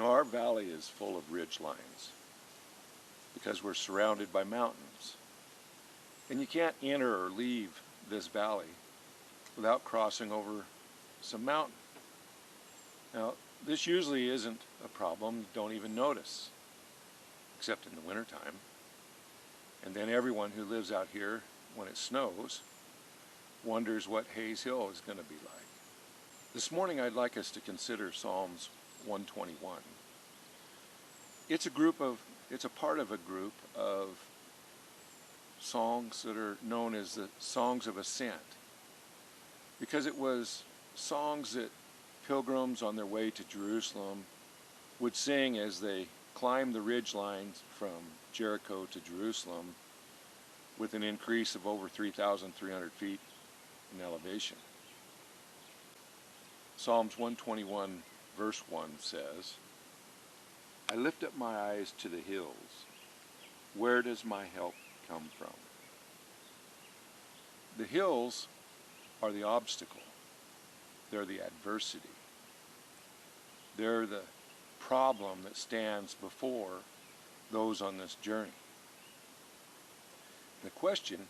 Our valley is full of ridge lines because we're surrounded by mountains. And you can't enter or leave this valley without crossing over some mountain. Now, this usually isn't a problem you don't even notice, except in the wintertime. And then everyone who lives out here, when it snows, wonders what Hayes Hill is going to be like. This morning I'd like us to consider Psalms 121. It's a part of a group of songs that are known as the Songs of Ascent, because it was songs that pilgrims on their way to Jerusalem would sing as they climbed the ridge lines from Jericho to Jerusalem, with an increase of over 3,300 feet in elevation. Psalms 121 verse 1 says, "I lift up my eyes to the hills. Where does my help come from?" The hills are the obstacle. They're the adversity. They're the problem that stands before those on this journey. The question,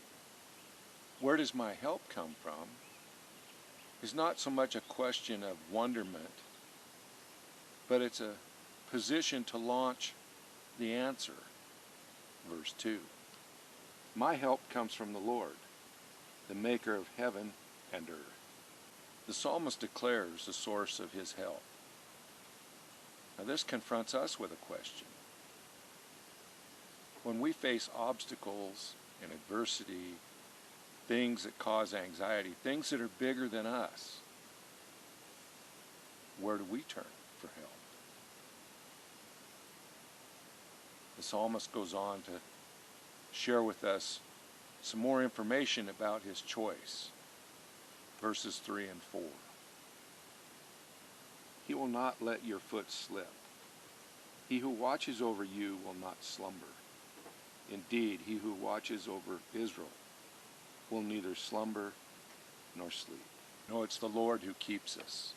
where does my help come from, is not so much a question of wonderment, but it's a position to launch the answer. Verse 2, "My help comes from the Lord, the maker of heaven and earth." The psalmist declares the source of his help. Now this confronts us with a question. When we face obstacles and adversity, things that cause anxiety, things that are bigger than us, where do we turn for help? The psalmist goes on to share with us some more information about his choice. Verses 3 and 4. "He will not let your foot slip. He who watches over you will not slumber. Indeed, he who watches over Israel will neither slumber nor sleep." No, it's the Lord who keeps us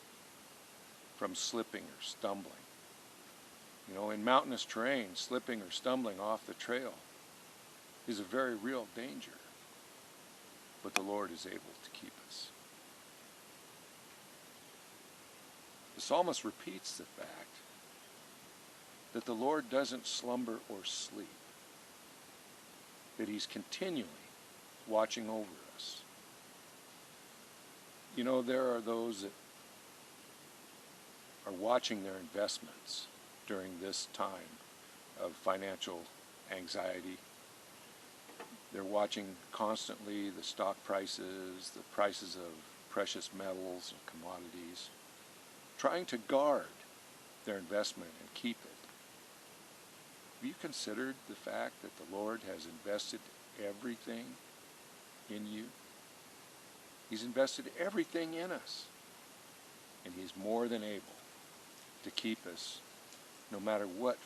from slipping or stumbling. In mountainous terrain, slipping or stumbling off the trail is a very real danger. But the Lord is able to keep us. The psalmist repeats the fact that the Lord doesn't slumber or sleep, that he's continually watching over us. There are those that are watching their investments during this time of financial anxiety. They're watching constantly the stock prices, the prices of precious metals and commodities, trying to guard their investment and keep it. Have you considered the fact that the Lord has invested everything in you? He's invested everything in us. And he's more than able to keep us no matter what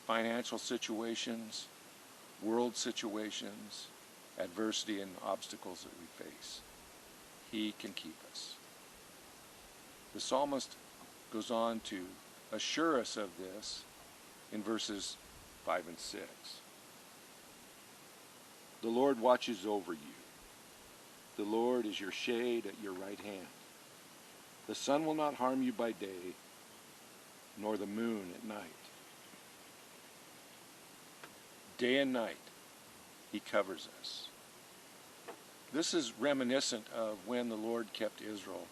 financial situations, world situations, adversity and obstacles that we face. He can keep us. The psalmist goes on to assure us of this in verses 5 and 6. "The Lord watches over you. The Lord is your shade at your right hand. The sun will not harm you by day, nor the moon at night." Day and night, he covers us. This is reminiscent of when the Lord kept Israel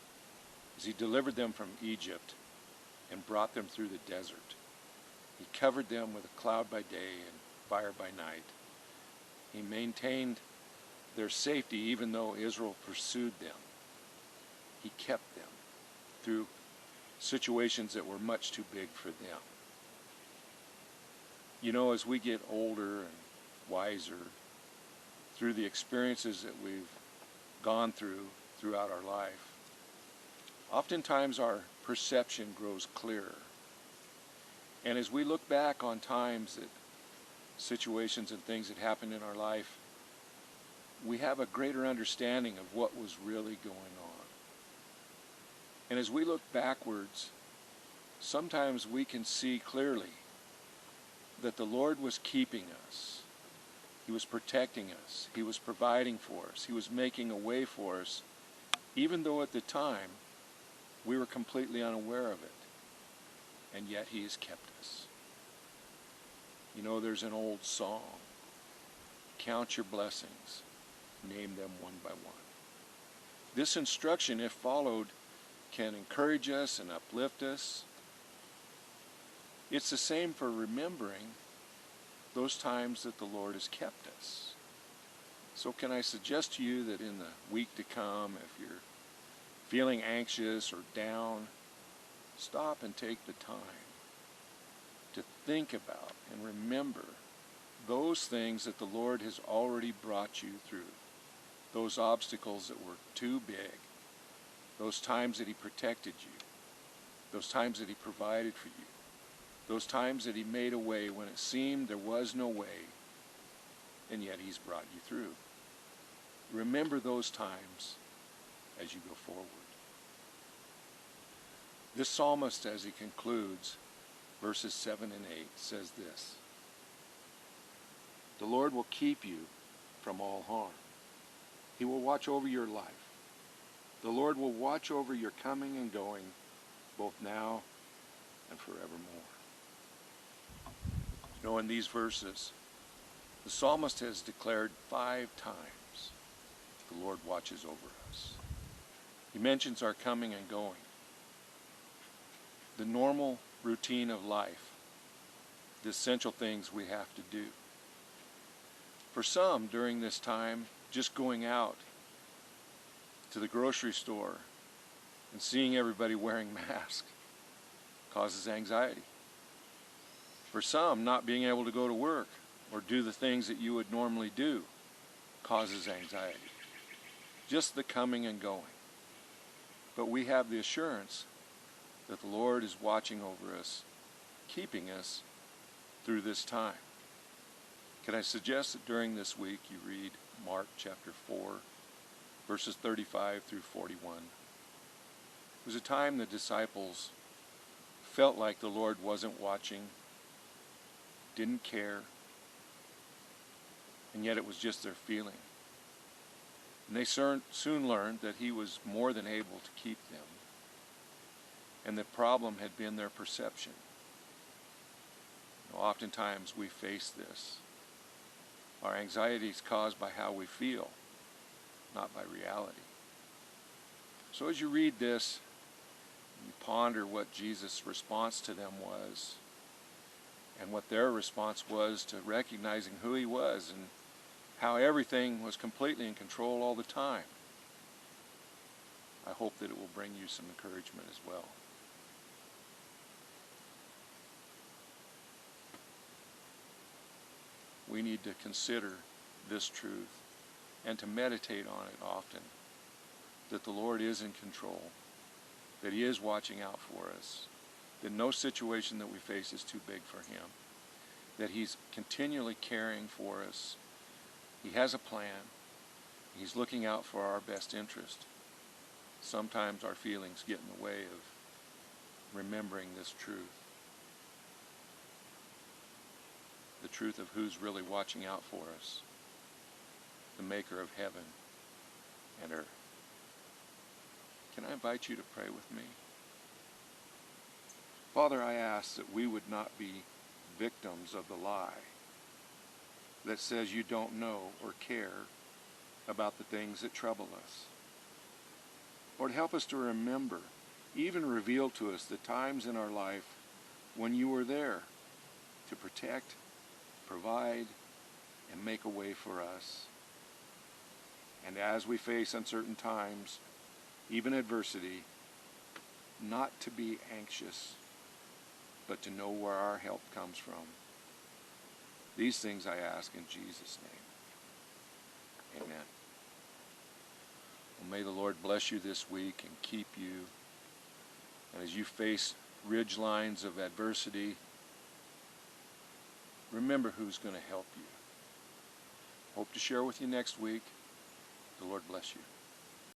as he delivered them from Egypt and brought them through the desert. He covered them with a cloud by day and fire by night. He maintained their safety even though Israel pursued them. He kept them through situations that were much too big for them. As we get older and wiser, through the experiences that we've gone throughout our life, oftentimes our perception grows clearer. And as we look back on situations and things that happened in our life, we have a greater understanding of what was really going on. And as we look backwards, sometimes we can see clearly that the Lord was keeping us. He was protecting us. He was providing for us. He was making a way for us, even though at the time we were completely unaware of it. And yet He has kept us. You know, there's an old song, count your blessings, name them one by one. This instruction, if followed, can encourage us and uplift us. It's the same for remembering those times that the Lord has kept us. So can I suggest to you that in the week to come, if you're feeling anxious or down, stop and take the time to think about and remember those things that the Lord has already brought you through, those obstacles that were too big, those times that He protected you, those times that He provided for you, those times that He made a way when it seemed there was no way, and yet He's brought you through. Remember those times as you go forward. This psalmist, as he concludes, verses 7 and 8, says this: the Lord will keep you from all harm. He will watch over your life. The Lord will watch over your coming and going, both now and forevermore. You know, in these verses, the psalmist has declared 5 times the Lord watches over us. He mentions our coming and going, the normal routine of life, the essential things we have to do. For some, during this time, just going out to the grocery store and seeing everybody wearing masks causes anxiety. For some, not being able to go to work or do the things that you would normally do causes anxiety. Just the coming and going. But we have the assurance that the Lord is watching over us, keeping us through this time. Can I suggest that during this week you read Mark chapter 4, verses 35 through 41. It was a time the disciples felt like the Lord wasn't watching, didn't care, and yet it was just their feeling. And they soon learned that He was more than able to keep them, and the problem had been their perception. You know, oftentimes we face this. Our anxiety is caused by how we feel, not by reality. So as you read this, you ponder what Jesus' response to them was, and what their response was to recognizing who He was and how everything was completely in control all the time. I hope that it will bring you some encouragement as well. We need to consider this truth and to meditate on it often, that the Lord is in control, that He is watching out for us, that no situation that we face is too big for Him, that He's continually caring for us. He has a plan. He's looking out for our best interest. Sometimes our feelings get in the way of remembering this truth. The truth of who's really watching out for us, the maker of heaven and earth. Can I invite you to pray with me? Father, I ask that we would not be victims of the lie that says you don't know or care about the things that trouble us. Lord, help us to remember, even reveal to us the times in our life when you were there to protect, provide, and make a way for us. And as we face uncertain times, even adversity, not to be anxious, but to know where our help comes from. These things I ask in Jesus' name. Amen. Well, may the Lord bless you this week and keep you. And as you face ridge lines of adversity, remember who's going to help you. Hope to share with you next week. The Lord bless you.